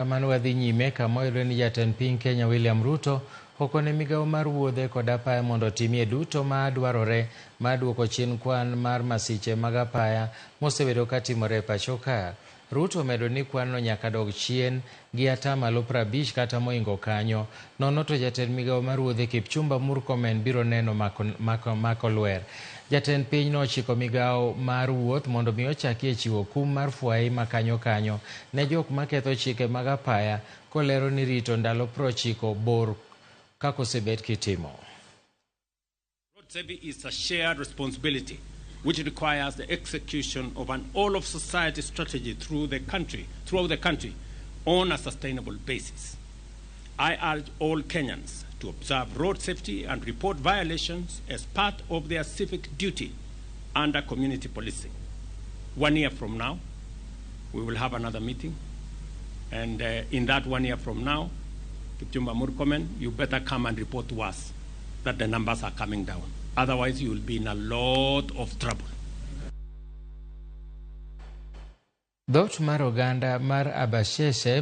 Kamano wadhi nyime kama oyudore ni Jatend piny Kenya William Ruto okone migao mar wuodhe kod apaya mondo otimie duto ma dwarore mar duoko chien kwan mar masiche mag apaya mosebedo katimore e pacho ka. Ruto omedo ni kwanno nyaka dog chien gi 50% kata moingo kanyo. Nono to jatend migao mar wuodhe Kipchumba Murkomen biro neno mako lwer. Jatend piny nochiko migao mar wuoth mondo mi ochakie chiwo kum mar fwai ma kanyo ne jok maketho chike mag apaya kolero ni rito ndalo 90 bor kakosebet kitimo. Road safety is a shared responsibility which requires the execution of an all-of-society strategy throughout the country on a sustainable basis. I urge all Kenyans to observe road safety and report violations as part of their civic duty under community policing. 1 year from now, we will have another meeting, and in that 1 year from now, Kipchumba Murkomen, you better come and report to us that the numbers are coming down. Otherwise, you will be in a lot of trouble. Dhoot mar oganda mar Abasheshe